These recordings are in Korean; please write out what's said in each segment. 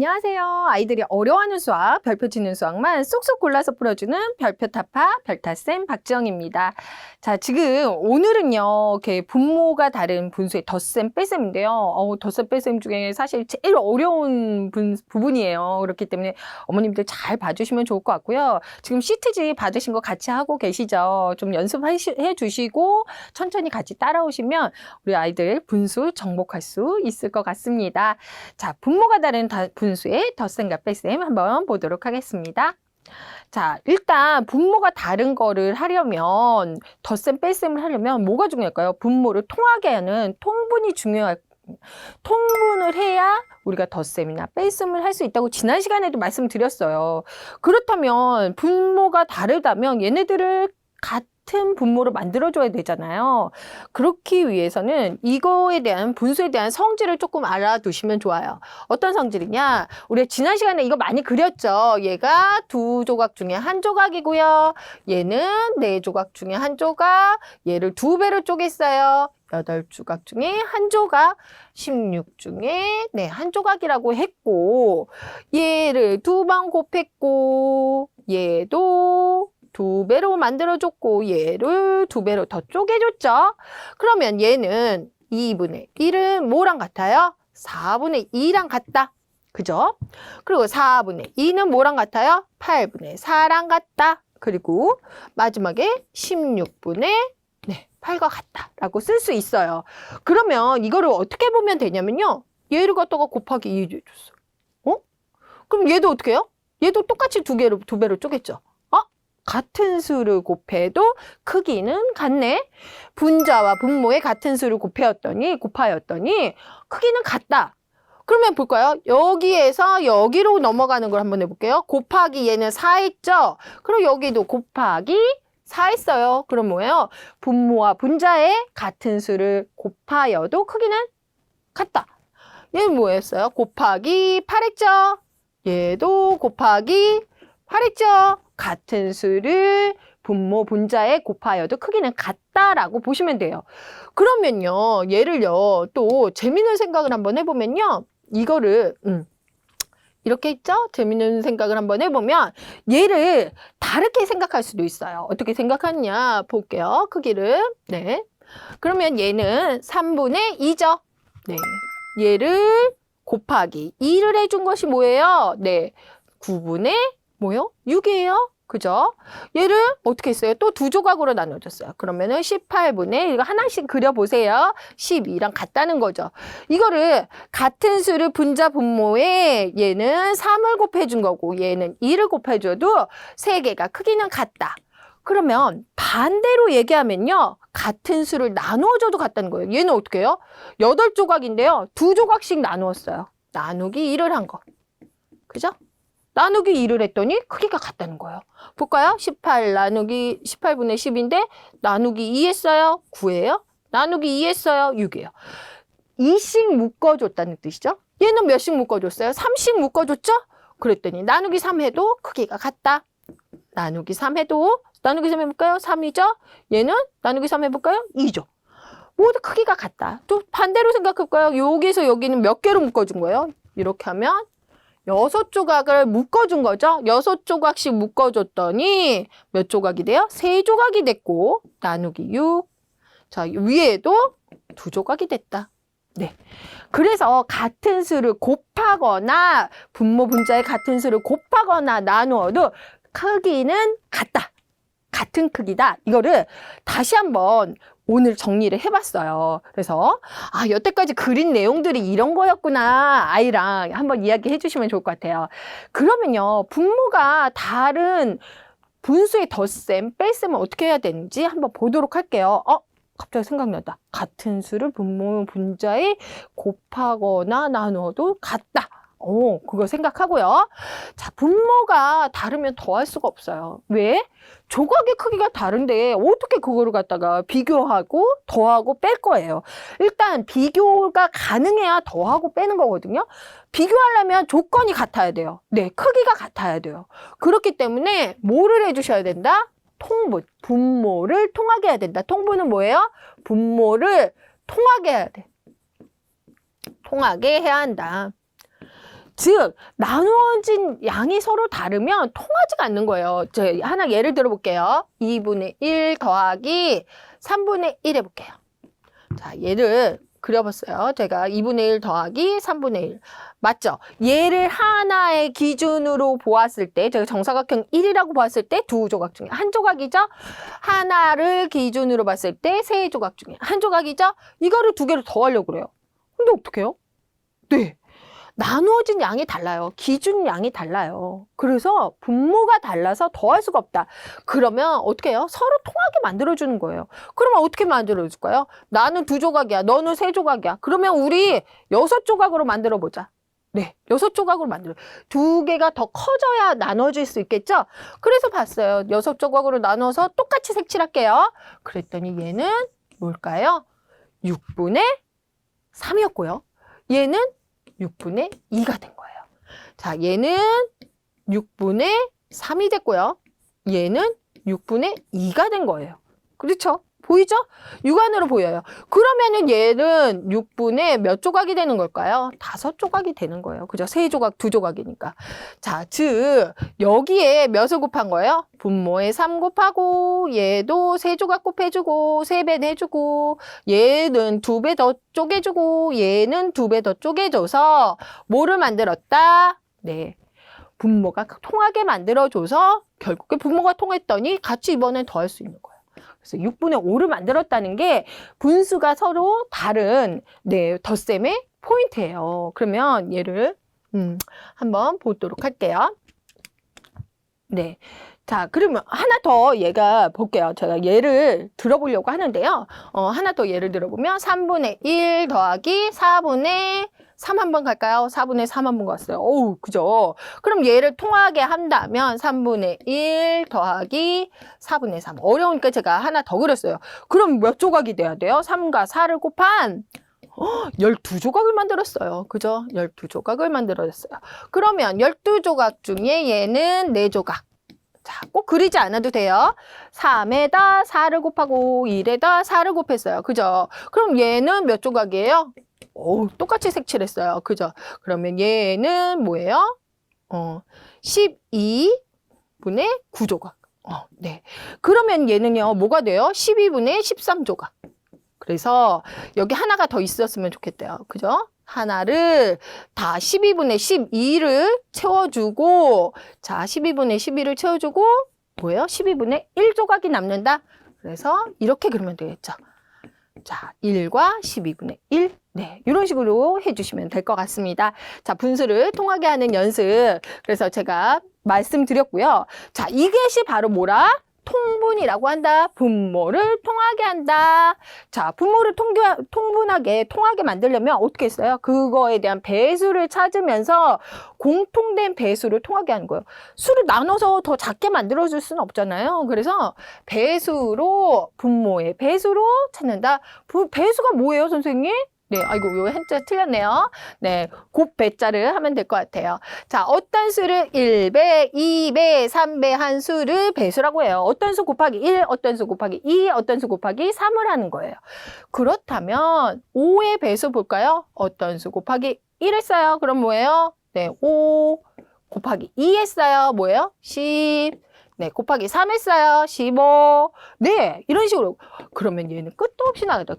안녕하세요. 아이들이 어려워하는 수학, 별표 짓는 수학만 쏙쏙 골라서 풀어주는 별표 타파 별타쌤 박지영입니다. 자, 지금 오늘은요, 이렇게 분모가 다른 분수의 덧셈, 뺄셈인데요. 덧셈, 뺄셈 중에 사실 제일 어려운 부분이에요. 그렇기 때문에 어머님들 잘 봐주시면 좋을 것 같고요. 지금 시트지 받으신 거 같이 하고 계시죠? 좀 연습해 주시고 천천히 같이 따라오시면 우리 아이들 분수 정복할 수 있을 것 같습니다. 자, 분모가 다른 분수의 덧셈과 뺄셈 한번 보도록 하겠습니다. 자, 일단 분모가 다른 거를 하려면 덧셈, 뺄셈을 하려면 뭐가 중요할까요? 분모를 통하게 하는 통분이 통분을 해야 우리가 덧셈이나 뺄셈을 할 수 있다고 지난 시간에도 말씀드렸어요. 그렇다면 분모가 다르다면 얘네들을 같은 분모로 만들어줘야 되잖아요. 그렇기 위해서는 이거에 대한 분수에 대한 성질을 조금 알아두시면 좋아요. 어떤 성질이냐? 우리 지난 시간에 이거 많이 그렸죠. 얘가 두 조각 중에 한 조각이고요. 얘는 네 조각 중에 한 조각. 얘를 두 배로 쪼갰어요. 8조각 중에 한 조각, 16 중에 네, 한 조각이라고 했고, 얘를 두 번 곱했고, 얘도 두 배로 만들어줬고 얘를 두 배로 더 쪼개줬죠. 그러면 얘는 2분의 1은 뭐랑 같아요? 4분의 2랑 같다. 그죠? 그리고 4분의 2는 뭐랑 같아요? 8분의 4랑 같다. 그리고 마지막에 16분의 8과 같다라고 쓸 수 있어요. 그러면 이거를 어떻게 보면 되냐면요. 얘를 갖다가 곱하기 2 해줬어. 그럼 얘도 어떻게 해요? 얘도 똑같이 두 배로 쪼갰죠. 같은 수를 곱해도 크기는 같네. 분자와 분모의 같은 수를 곱하였더니 크기는 같다. 그러면 볼까요? 여기에서 여기로 넘어가는 걸 한번 해볼게요. 곱하기 얘는 4 했죠? 그럼 여기도 곱하기 4 했어요. 그럼 뭐예요? 분모와 분자의 같은 수를 곱하여도 크기는 같다. 얘는 뭐였어요? 곱하기 8 했죠? 얘도 곱하기 8 했죠? 같은 수를 분모, 분자에 곱하여도 크기는 같다라고 보시면 돼요. 그러면요, 얘를요, 또 재밌는 생각을 한번 해보면요, 이거를 이렇게 있죠? 재밌는 생각을 한번 해보면 얘를 다르게 생각할 수도 있어요. 어떻게 생각하냐 볼게요. 크기를. 네. 그러면 얘는 3분의 2죠. 네. 얘를 곱하기 2를 해준 것이 뭐예요? 네. 9분의 뭐요? 6이에요. 그죠? 얘를 어떻게 했어요? 또 두 조각으로 나눠줬어요. 그러면은 18분의 이거 하나씩 그려보세요. 12랑 같다는 거죠. 이거를 같은 수를 분자 분모에 얘는 3을 곱해준 거고 얘는 2를 곱해줘도 세 개가 크기는 같다. 그러면 반대로 얘기하면요. 같은 수를 나누어줘도 같다는 거예요. 얘는 어떻게 해요? 8조각인데요. 두 조각씩 나누었어요. 나누기 1을 한 거. 그죠? 나누기 2를 했더니 크기가 같다는 거예요. 볼까요? 18 나누기 18분의 10인데 나누기 2 했어요. 9예요. 나누기 2 했어요. 6이에요. 2씩 묶어줬다는 뜻이죠. 얘는 몇씩 묶어줬어요? 3씩 묶어줬죠? 그랬더니 나누기 3 해도 크기가 같다. 나누기 3 해도 나누기 3 해볼까요? 3이죠? 얘는 나누기 3 해볼까요? 2죠. 모두 크기가 같다. 또 반대로 생각해볼까요? 여기서 여기는 몇 개로 묶어준 거예요? 이렇게 하면 6조각을 묶어준 거죠. 6조각씩 묶어줬더니 몇 조각이 돼요? 3조각이 됐고 나누기 6. 자, 위에도 2조각이 됐다. 네. 그래서 같은 수를 곱하거나 분모 분자의 같은 수를 곱하거나 나누어도 크기는 같다. 같은 크기다. 이거를 다시 한번 오늘 정리를 해봤어요. 그래서 여태까지 그린 내용들이 이런 거였구나. 아이랑 한번 이야기해 주시면 좋을 것 같아요. 그러면요. 분모가 다른 분수의 덧셈, 뺄셈을 어떻게 해야 되는지 한번 보도록 할게요. 갑자기 생각났다. 같은 수를 분모, 분자에 곱하거나 나누어도 같다. 그거 생각하고요. 자, 분모가 다르면 더할 수가 없어요. 왜? 조각의 크기가 다른데 어떻게 그거를 갖다가 비교하고 더하고 뺄 거예요. 일단 비교가 가능해야 더하고 빼는 거거든요. 비교하려면 조건이 같아야 돼요. 네, 크기가 같아야 돼요. 그렇기 때문에 뭐를 해주셔야 된다? 통분, 분모를 통하게 해야 된다. 통분은 뭐예요? 분모를 통하게 해야 돼. 통하게 해야 한다. 즉 나누어진 양이 서로 다르면 통하지가 않는 거예요. 저 하나 예를 들어 볼게요. 2분의 1 더하기 3분의 1 해볼게요. 자, 얘를 그려봤어요. 제가 2분의 1 더하기 3분의 1. 맞죠? 얘를 하나의 기준으로 보았을 때, 제가 정사각형 1이라고 보았을 때 두 조각 중에 한 조각이죠? 하나를 기준으로 봤을 때 세 조각 중에 한 조각이죠? 이거를 두 개를 더하려고 그래요. 근데 어떻게 해요? 네. 나누어진 양이 달라요. 기준 양이 달라요. 그래서 분모가 달라서 더할 수가 없다. 그러면 어떻게 해요? 서로 통하게 만들어주는 거예요. 그러면 어떻게 만들어줄까요? 나는 두 조각이야. 너는 세 조각이야. 그러면 우리 6조각으로 만들어보자. 네, 6조각으로 만들어. 두 개가 더 커져야 나눠질 수 있겠죠? 그래서 봤어요. 6조각으로 나눠서 똑같이 색칠할게요. 그랬더니 얘는 뭘까요? 6분의 3이었고요. 얘는 6분의 2가 된 거예요. 자, 얘는 6분의 3이 됐고요. 얘는 6분의 2가 된 거예요. 그렇죠? 보이죠? 육안으로 보여요. 그러면은 얘는 6분의 몇 조각이 되는 걸까요? 5조각이 되는 거예요. 그죠? 3조각, 2조각이니까. 자, 즉 여기에 몇을 곱한 거예요? 분모에 3 곱하고 얘도 3조각 곱해주고 3배 내주고 얘는 2배 더 쪼개주고 얘는 2배 더 쪼개줘서 뭐를 만들었다? 네. 분모가 통하게 만들어줘서 결국에 분모가 통했더니 같이 이번엔 더할 수 있는 거예요. 그래서 6분의 5를 만들었다는 게 분수가 서로 다른 네, 덧셈의 포인트예요. 그러면 얘를 한번 보도록 할게요. 네. 자, 그러면 하나 더 얘가 볼게요. 제가 예를 들어보려고 하는데요. 하나 더 예를 들어보면 3분의 1 더하기 4분의 3 한번 갈까요? 4분의 3 한번 갔어요. 어우, 그죠? 그럼 얘를 통하게 한다면 3분의 1 더하기 4분의 3. 어려우니까 제가 하나 더 그렸어요. 그럼 몇 조각이 돼야 돼요? 3과 4를 곱한 12조각을 만들었어요. 그죠? 12조각을 만들었어요. 그러면 12조각 중에 얘는 4조각. 자, 꼭 그리지 않아도 돼요. 3에다 4를 곱하고 1에다 4를 곱했어요. 그죠? 그럼 얘는 몇 조각이에요? 똑같이 색칠했어요. 그죠? 그러면 얘는 뭐예요? 12분의 9조각. 네. 그러면 얘는요, 뭐가 돼요? 12분의 13조각. 그래서 여기 하나가 더 있었으면 좋겠대요. 그죠? 하나를 다 12분의 12를 채워주고, 자, 12분의 12를 채워주고, 뭐예요? 12분의 1조각이 남는다. 그래서 이렇게 그리면 되겠죠. 자, 1과 12분의 1. 네, 이런 식으로 해주시면 될 것 같습니다. 자, 분수를 통하게 하는 연습. 그래서 제가 말씀드렸고요. 자, 이것이 바로 뭐라? 통분이라고 한다. 분모를 통하게 한다. 자, 분모를 통하게 만들려면 어떻게 했어요? 그거에 대한 배수를 찾으면서 공통된 배수를 통하게 하는 거예요. 수를 나눠서 더 작게 만들어줄 수는 없잖아요. 그래서 배수로, 분모의 배수로 찾는다. 배수가 뭐예요, 선생님? 네, 아이고, 요 한자 틀렸네요. 네, 곱배자를 하면 될 것 같아요. 자, 어떤 수를 1배, 2배, 3배 한 수를 배수라고 해요. 어떤 수 곱하기 1, 어떤 수 곱하기 2, 어떤 수 곱하기 3을 하는 거예요. 그렇다면 5의 배수 볼까요? 어떤 수 곱하기 1 했어요. 그럼 뭐예요? 네, 5 곱하기 2 했어요. 뭐예요? 10. 네, 곱하기 3 했어요. 15. 네, 이런 식으로. 그러면 얘는 끝도 없이 나가다.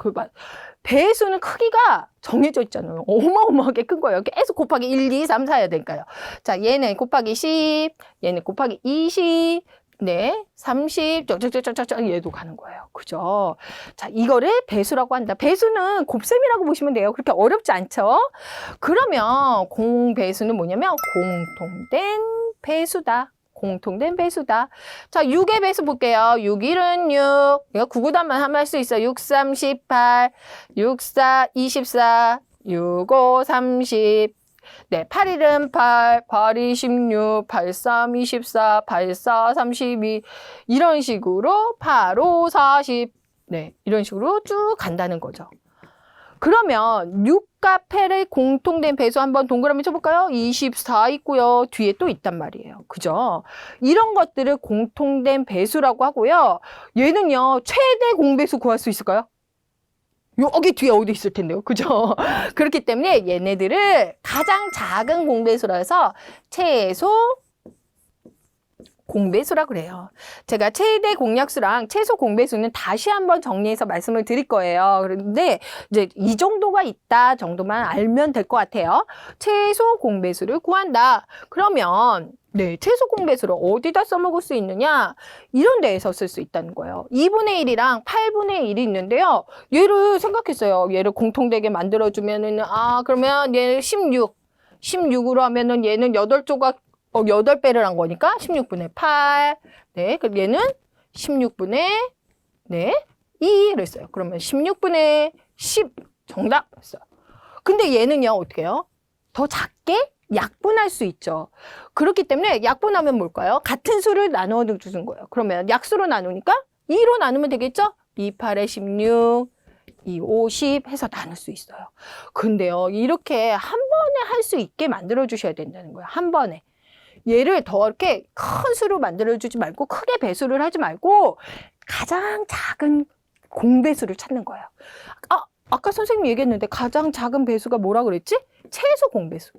배수는 크기가 정해져 있잖아요. 어마어마하게 큰 거예요. 계속 곱하기 1, 2, 3, 4 해야 되니까요. 자, 얘는 곱하기 10, 얘는 곱하기 20, 네, 30, 쩍쩍쩍쩍쩍 얘도 가는 거예요. 그죠? 자, 이거를 배수라고 한다. 배수는 곱셈이라고 보시면 돼요. 그렇게 어렵지 않죠? 그러면 공배수는 뭐냐면 공통된 배수다. 공통된 배수다. 자, 6의 배수 볼게요. 6, 1은 6. 이거 구구단만 하면 할 수 있어. 6, 3, 18. 6, 4, 24. 6, 5, 30. 네, 8, 1은 8. 8, 2, 16. 8, 3, 24. 8, 4, 32. 이런 식으로 8, 5, 40. 네, 이런 식으로 쭉 간다는 거죠. 그러면 6과 8의 공통된 배수 한번 동그라미 쳐볼까요? 24 있고요. 뒤에 또 있단 말이에요. 그죠? 이런 것들을 공통된 배수라고 하고요. 얘는요, 최대 공배수 구할 수 있을까요? 여기 뒤에 어디 있을 텐데요. 그죠? 그렇기 때문에 얘네들을 가장 작은 공배수라 해서 최소 공배수라 그래요. 제가 최대 공약수랑 최소 공배수는 다시 한번 정리해서 말씀을 드릴 거예요. 그런데 이제 이 정도가 있다 정도만 알면 될 것 같아요. 최소 공배수를 구한다. 그러면 네, 최소 공배수를 어디다 써먹을 수 있느냐? 이런 데에서 쓸 수 있다는 거예요. 2분의 1이랑 8분의 1이 있는데요. 얘를 생각했어요. 얘를 공통되게 만들어주면은, 그러면 얘 16. 16으로 하면은 얘는 8조각, 8배를 한 거니까 16분의 8. 네, 그럼 얘는 16분의, 네, 2를 했어요. 그러면 16분의 10. 정답 했어요. 근데 얘는요, 어떻게 해요? 더 작게 약분할 수 있죠. 그렇기 때문에 약분하면 뭘까요? 같은 수를 나누어 주는 거예요. 그러면 약수로 나누니까 2로 나누면 되겠죠? 2, 8에 16, 2, 50 해서 나눌 수 있어요. 근데요, 이렇게 한 번에 할 수 있게 만들어 주셔야 된다는 거예요. 한 번에. 얘를 더 이렇게 큰 수로 만들어 주지 말고 크게 배수를 하지 말고 가장 작은 공배수를 찾는 거예요. 아까 선생님이 얘기했는데 가장 작은 배수가 뭐라 그랬지? 최소 공배수.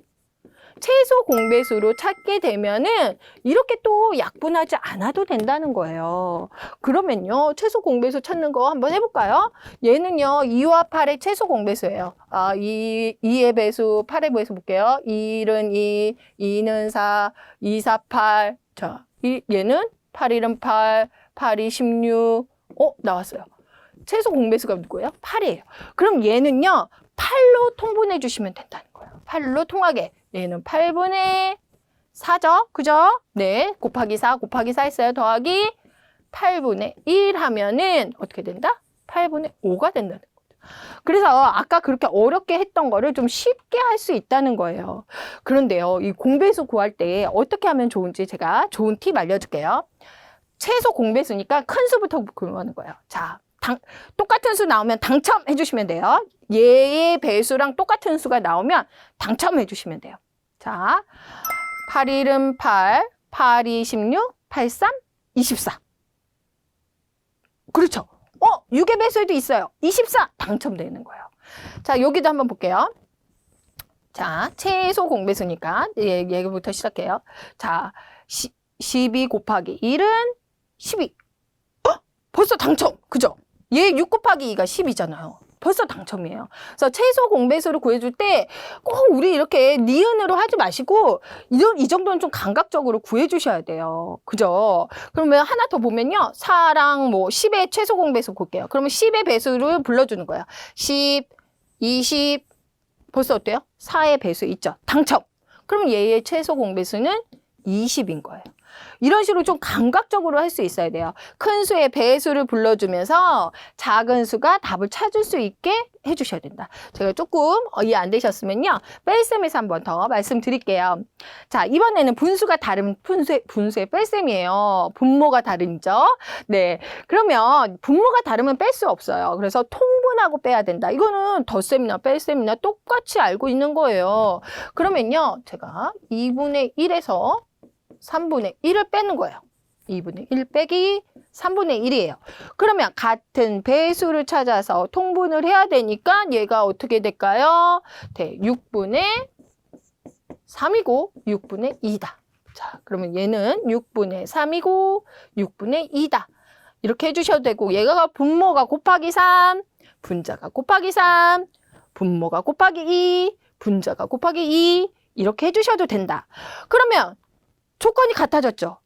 최소 공배수로 찾게 되면은 이렇게 또 약분하지 않아도 된다는 거예요. 그러면요, 최소 공배수 찾는 거 한번 해볼까요? 얘는요, 2와 8의 최소 공배수예요. 2의 배수, 8의 배수 볼게요. 1은 2, 2는 4, 2, 4, 8. 자, 얘는 8, 1은 8, 8이 16. 나왔어요. 최소 공배수가 누구예요? 8이에요. 그럼 얘는요, 8로 통분해 주시면 된다는 거예요. 8로 통하게. 얘는 8분의 4죠? 그죠? 네. 곱하기 4, 곱하기 4 했어요. 더하기 8분의 1 하면은 어떻게 된다? 8분의 5가 된다는 거죠. 그래서 아까 그렇게 어렵게 했던 거를 좀 쉽게 할 수 있다는 거예요. 그런데요, 이 공배수 구할 때 어떻게 하면 좋은지 제가 좋은 팁 알려줄게요. 최소 공배수니까 큰 수부터 구하는 거예요. 자, 똑같은 수 나오면 당첨해 주시면 돼요. 얘의 배수랑 똑같은 수가 나오면 당첨해 주시면 돼요. 자, 8, 1은 8, 8, 2, 16, 8, 3, 24. 그렇죠. 6의 배수에도 있어요. 24 당첨되는 거예요. 자, 여기도 한번 볼게요. 자, 최소 공배수니까 얘기부터 시작해요. 자, 12 곱하기 1은 12. 벌써 당첨. 그죠? 얘 6 곱하기 2가 10이잖아요. 벌써 당첨이에요. 그래서 최소 공배수를 구해줄 때 꼭 우리 이렇게 니은으로 하지 마시고 이 정도는 좀 감각적으로 구해주셔야 돼요. 그죠? 그러면 하나 더 보면요. 4랑 10의 최소 공배수 볼게요. 그러면 10의 배수를 불러주는 거예요. 10, 20, 벌써 어때요? 4의 배수 있죠? 당첨. 그럼 얘의 최소 공배수는 20인 거예요. 이런 식으로 좀 감각적으로 할 수 있어야 돼요. 큰 수의 배수를 불러주면서 작은 수가 답을 찾을 수 있게 해주셔야 된다. 제가 조금 이해 안 되셨으면요, 뺄셈에서 한 번 더 말씀드릴게요. 자, 이번에는 분수가 다른 분수의 뺄셈이에요. 분모가 다른죠. 네, 그러면 분모가 다르면 뺄 수 없어요. 그래서 통분하고 빼야 된다. 이거는 덧셈이나 뺄셈이나 똑같이 알고 있는 거예요. 그러면요, 제가 2분의 1에서 3분의 1을 빼는 거예요. 2분의 1 빼기 3분의 1이에요. 그러면 같은 배수를 찾아서 통분을 해야 되니까 얘가 어떻게 될까요? 네, 6분의 3이고 6분의 2다. 자, 그러면 얘는 6분의 3이고 6분의 2다. 이렇게 해주셔도 되고, 얘가 분모가 곱하기 3, 분자가 곱하기 3, 분모가 곱하기 2, 분자가 곱하기 2 이렇게 해주셔도 된다. 그러면 조건이 같아졌죠.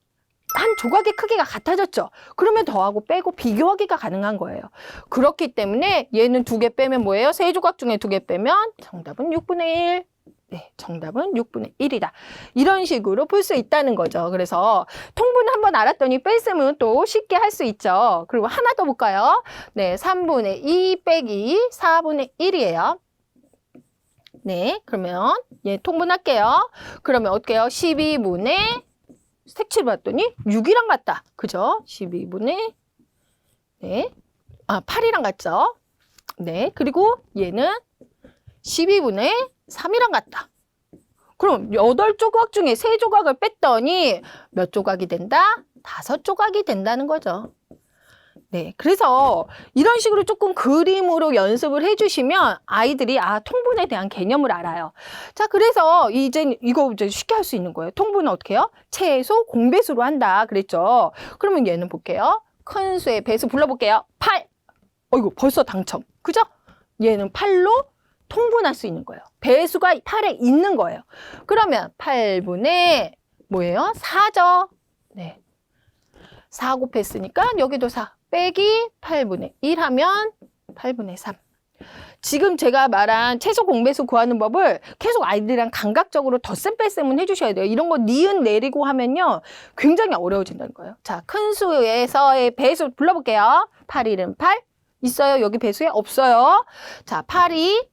한 조각의 크기가 같아졌죠. 그러면 더하고 빼고 비교하기가 가능한 거예요. 그렇기 때문에 얘는 2개 빼면 뭐예요? 3조각 중에 2개 빼면 정답은 6분의 1. 네, 정답은 6분의 1이다. 이런 식으로 풀 수 있다는 거죠. 그래서 통분 한번 알았더니 뺄셈은 또 쉽게 할 수 있죠. 그리고 하나 더 볼까요? 네, 3분의 2 빼기 4분의 1이에요. 네, 그러면 얘 통분할게요. 그러면 어떻게 해요? 12분의 색칠 봤더니 6이랑 같다. 그죠? 12분의 네, 8이랑 같죠? 네, 그리고 얘는 12분의 3이랑 같다. 그럼 8조각 중에 3조각을 뺐더니 몇 조각이 된다? 5조각이 된다는 거죠. 네, 그래서 이런 식으로 조금 그림으로 연습을 해주시면 아이들이 통분에 대한 개념을 알아요. 자, 그래서 이제 이거 이제 쉽게 할 수 있는 거예요. 통분은 어떻게 해요? 최소 공배수로 한다 그랬죠. 그러면 얘는 볼게요. 큰 수의 배수 불러볼게요. 8. 어이구, 벌써 당첨. 그죠? 얘는 8로 통분할 수 있는 거예요. 배수가 8에 있는 거예요. 그러면 8분의 뭐예요? 4죠. 네. 4 곱했으니까 여기도 4. 빼기 8분의 1 하면 8분의 3. 지금 제가 말한 최소 공배수 구하는 법을 계속 아이들이랑 감각적으로 덧셈 뺄셈은 해주셔야 돼요. 이런 거 니은 내리고 하면요. 굉장히 어려워진다는 거예요. 자, 큰 수에서의 배수 불러볼게요. 8, 1은 8. 있어요? 여기 배수에? 없어요. 자, 8이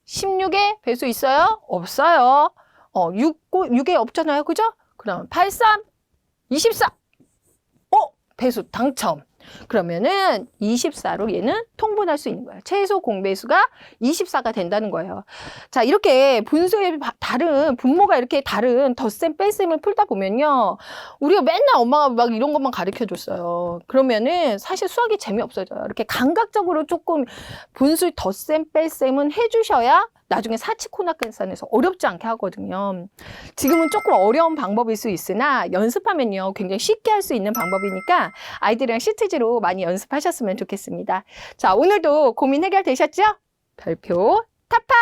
16에 배수 있어요? 없어요. 6에 없잖아요. 그죠? 그럼 8, 3, 24. 배수 당첨. 그러면은 24로 얘는 통분할 수 있는 거예요. 최소 공배수가 24가 된다는 거예요. 자, 이렇게 분수의 다른, 분모가 이렇게 다른 덧셈, 뺄셈을 풀다 보면요. 우리가 맨날 엄마가 막 이런 것만 가르쳐 줬어요. 그러면은 사실 수학이 재미없어져요. 이렇게 감각적으로 조금 분수 덧셈, 뺄셈은 해주셔야 나중에 사치코나 계산에서 어렵지 않게 하거든요. 지금은 조금 어려운 방법일 수 있으나 연습하면요 굉장히 쉽게 할 수 있는 방법이니까 아이들이랑 시트지로 많이 연습하셨으면 좋겠습니다. 자, 오늘도 고민 해결되셨죠? 별표 타파!